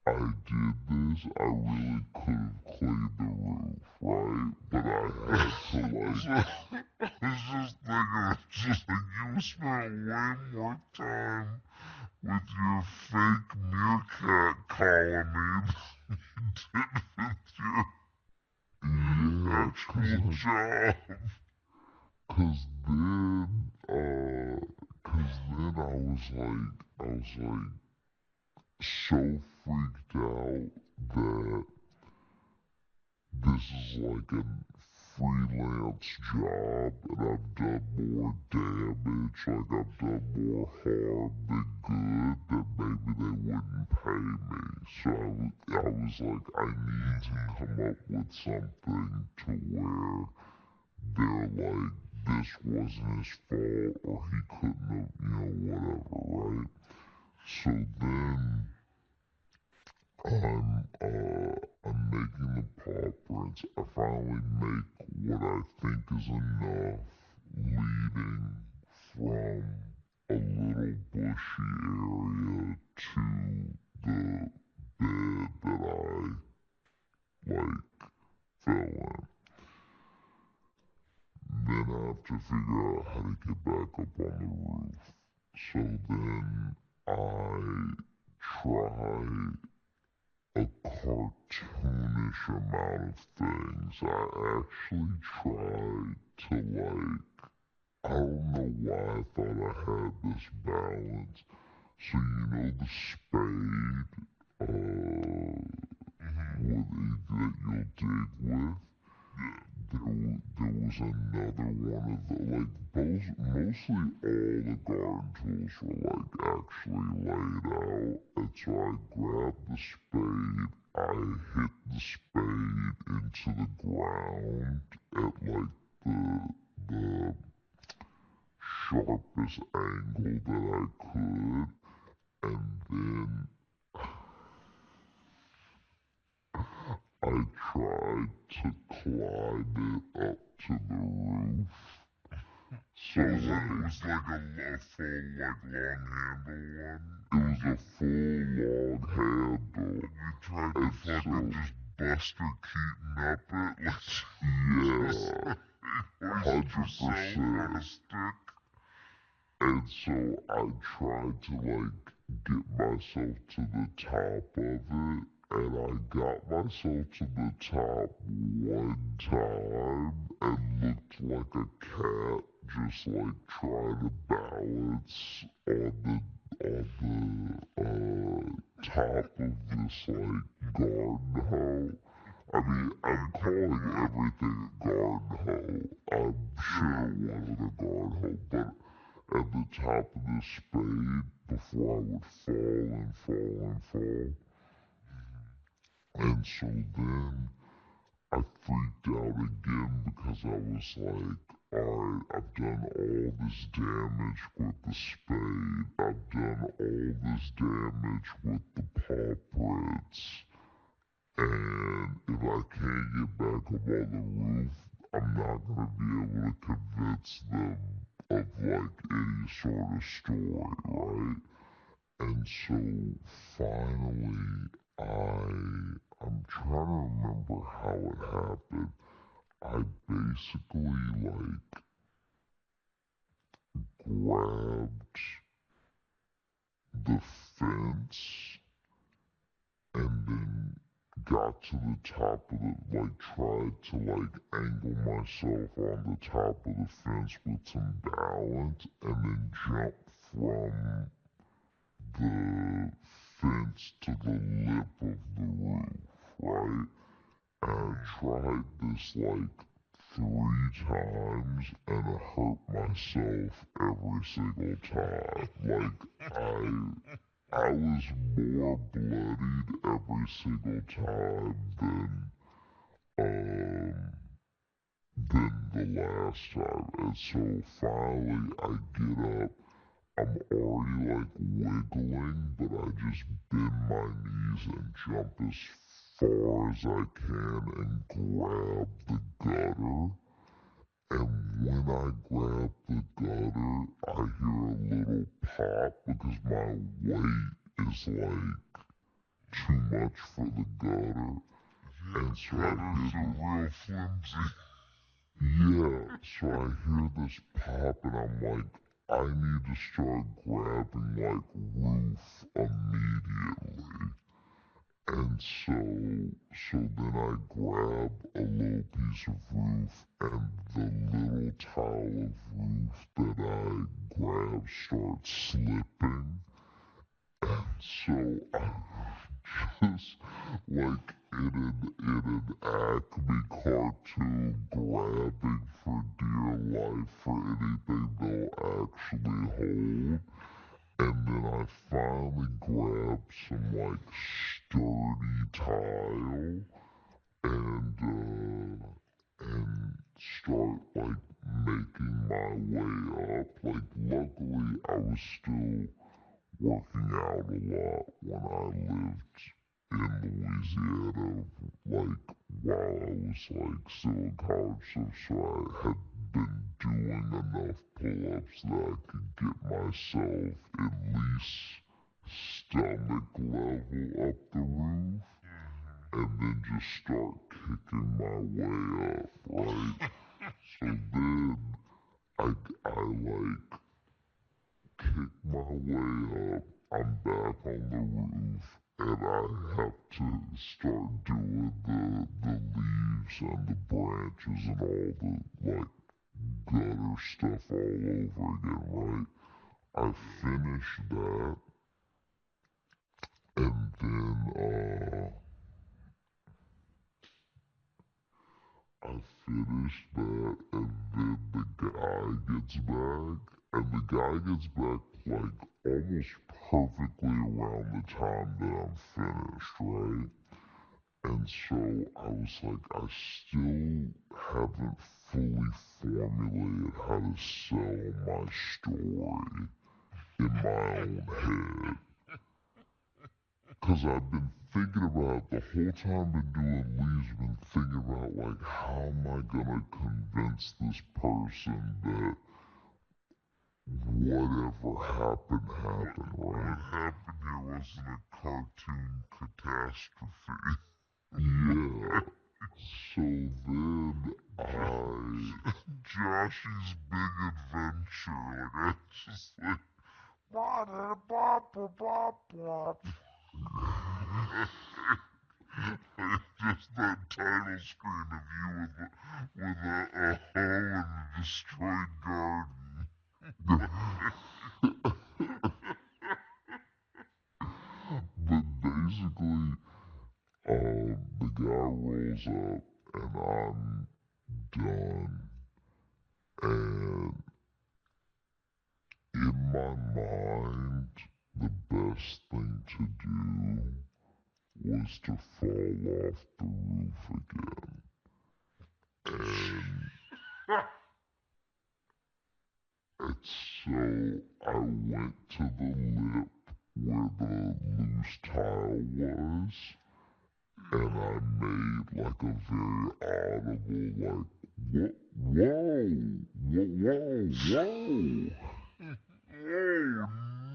I did this, I really could have cleaned the roof, right? But I had to, like, I was just thinking, it's just like you spent way more time with your fake meerkat colony than you did with your yeah, actual job. cause then I was like so freaked out that this is like a freelance job and I've done more damage, like I've done more harm than good, that maybe they wouldn't pay me. So I was like, I need to come up with something to where they're like, this wasn't his fault or he couldn't have, whatever, right? So then I'm making the paw prints. I finally make what I think is enough leading from a little bushy area to the bed that I fell in. Then I have to figure out how to get back up on the roof. So then I try a cartoonish amount of things. I actually tried to I don't know why I thought I had this balance. So the spade, that you'll dig with. There was another one of the mostly all the garden tools were actually laid out, and so I grabbed the spade. I hit the spade into the ground at the sharpest angle that I could, and then I tried to climb it up to the roof. So it was like a full, long handle one. It was a full long handle. You tried to fucking just Buster Keaton up it, yeah, hoist yourself on a 100%. stick. And so I tried to get myself to the top of it, and I got myself to the top one time and looked like a cat, just trying to balance on the top of this garden hoe. I mean, I'm calling everything a garden hoe. I'm sure it wasn't a garden hoe, but at the top of the spade before I would fall and fall and fall. And so then I freaked out again because I was like, alright, I've done all this damage with the spade. I've done all this damage with the paw prints. And if I can't get back up on the roof, I'm not going to be able to convince them of any sort of story, right? And so finally, I'm trying to remember how it happened. I basically grabbed the fence and then got to the top of tried to angle myself on the top of the fence with some balance and then jump from the fence to the lip of the roof, right? And I tried this 3 times and I hurt myself every single time. I was more bloodied every single time than the last time. And so finally I get up. I'm already wiggling, but I just bend my knees and jump as far as I can and grab the gutter. And when I grab because my weight is like too much for the gutter. And so gutters are real flimsy. yeah, so I hear this pop and I'm like, I need to start grabbing like roof immediately. And so then I grab a little piece of roof and the little tile of roof that I grab starts slipping. And so I'm just like in an Acme cartoon grabbing for dear life for anything they'll actually hold. And then I finally grab some like sturdy tile and start like making my way up. Like luckily I was still working out a lot when I lived in Louisiana, like while I was like still in college, so I had been doing enough pull-ups that I could get myself at least stomach level up the roof, and then just start kicking my way up, right? So then I like kick my way up. I'm back on the roof, and I have to start doing the leaves and the branches and all the like gutter stuff all over again, right? I finish that, and then I finish that, and then the guy gets back, and the guy gets back like almost perfectly around the time that I'm finished, right? And so I was like, I still haven't fully formulated how to sell my story in my own head. Because I've been thinking about the whole time I've been doing leaves, been thinking about like how am I gonna convince this person that whatever happened happened, right? What happened here wasn't a cartoon catastrophe. Yeah. So then I Joshy's Big Adventure. Like, I just like, bop, bop, bop, bop. Just that title screen of you with a hoe and a destroyed garden. but basically the guy rolls up and I'm done, and in my mind the best thing to do was to fall off the roof again. And so I went to the lip where the loose tile was, and I made like a very audible like whoa, whoa, whoa, whoa, Oh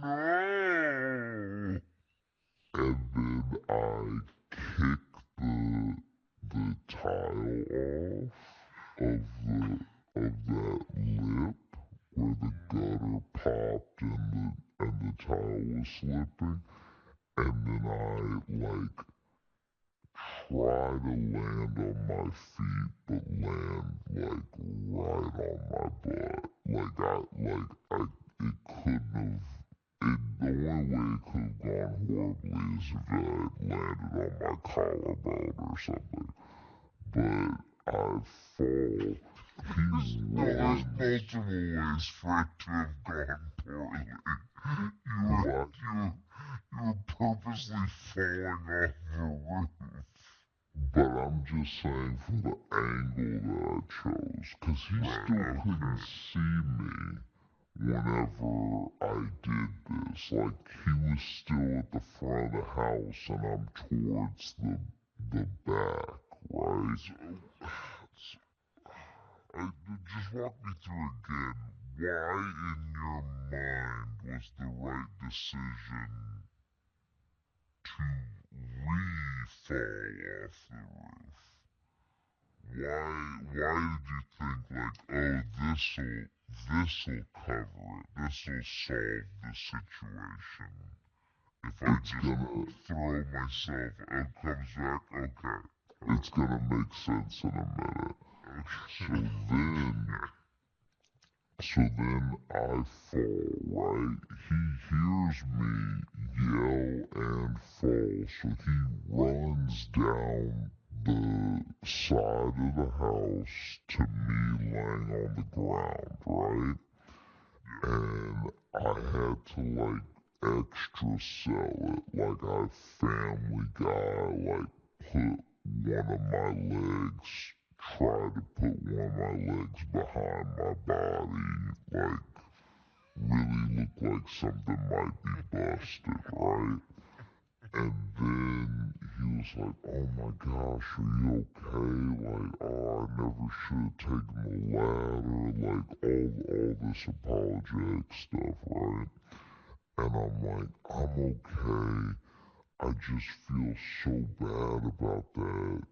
no! and then I kicked the tile off of that lip where the gutter popped and the tile was slipping, and then I like try to land on my feet, but land like right on my butt. It couldn't have. The only way it could have gone horribly is if I had landed on my collarbone or something. But I fall. He There's runs. multiple ways for it to have gone poorly. You were purposely falling off the roof. But I'm just saying for the angle that I chose, because he still couldn't see me whenever I did this. Like, he was still at the front of the house and I'm towards the back, right? So, just walk me through again why in your mind was the right decision to re-fall off the roof? Why did you think like, oh, this'll cover it, this'll solve the situation? If I just throw myself, it comes back, okay. It's gonna make sense in a minute. So then I fall, right? He hears me yell and fall, so he runs down the side of the house to me laying on the ground, right? And I had to like extra sell it, like I Family Guy, like put one of my legs, try to put one of my legs behind my body, like really look like something might be busted, right? And then he was like, oh my gosh, are you okay? Like, oh, I never should have taken the ladder, like all this apologetic stuff, right? And I'm like, I'm okay. I just feel so bad about that,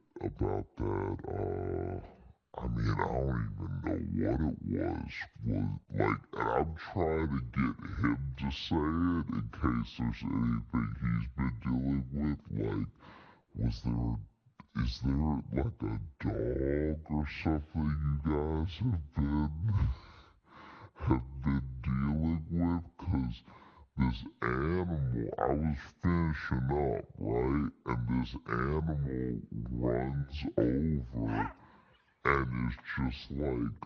I mean, I don't even know what it was like, and I'm trying to get him to say it in case there's anything he's been dealing with, like, is there like a dog or something you guys have been dealing with? 'Cause this animal, I was finishing up, right? And this animal runs over and is just like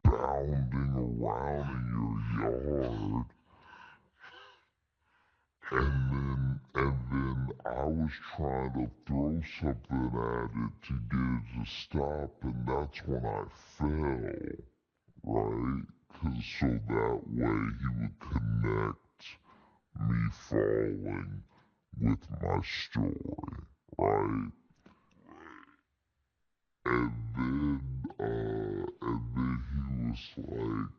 bounding around in your yard. And then I was trying to throw something at it to get it to stop, and that's when I fell, right? 'Cause so that way he would connect me falling with my story, right? And then he was like,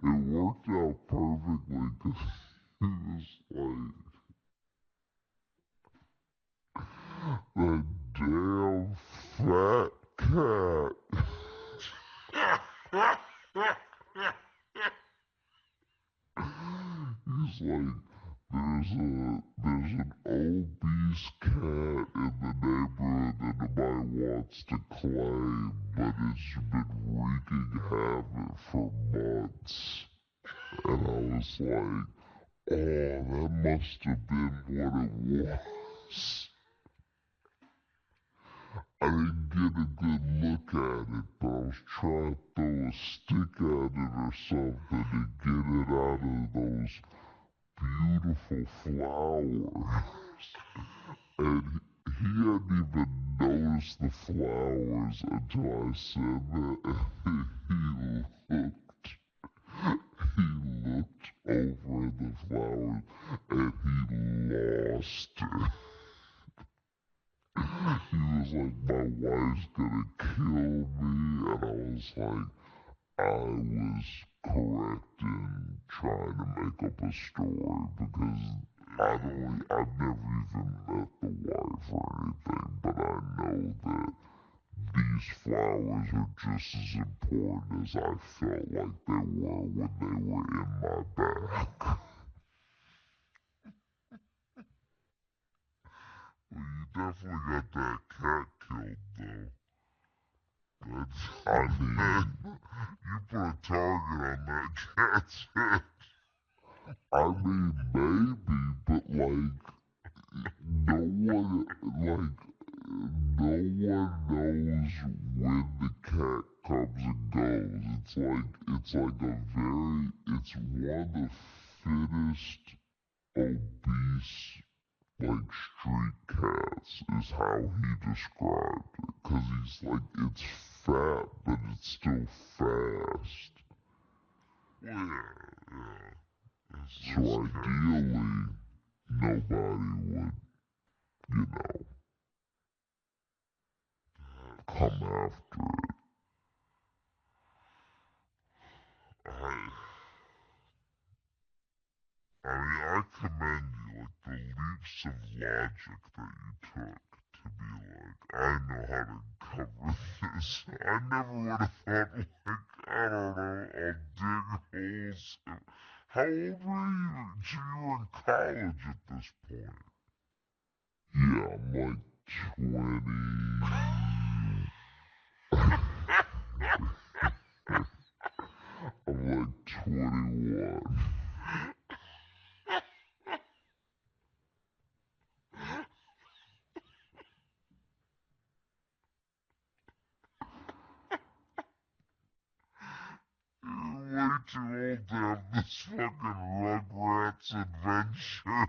it worked out perfectly because he was like, the damn fat cat. He's like, there's an obese cat in the neighborhood that nobody wants to claim, but it's been wreaking havoc for months. And I was like, oh, that must have been what it was. I didn't get a good look at it, but I was trying to throw a stick at it or something to get it out of those beautiful flowers. And he hadn't even noticed the flowers until I said that. And he looked over at the flowers and he lost it. He was like, my wife's gonna kill me, and I was like, I was correct in trying to make up a story because I've never even met the wife or anything, but I know that these flowers are just as important as I felt like they were when they were in my back. Well, you definitely got that cat killed, though. I mean, you put a target on that cat's head. I mean, maybe, but like, no one knows when the cat comes and goes. It's one of the fittest, obese, like street cats is how he described it. 'Cause he's like, it's fat, but it's still fast. Yeah. So ideally, nobody would you know, come after it. I, I commend you, like the leaps of logic that you took to be like, I know how to cover this. I never would have thought, like, I don't know, I'll dig holes. How old were you? So you were in college at this point. Yeah, I'm like 20. I'm like 21. You're way too old to have this fucking Rugrats adventure.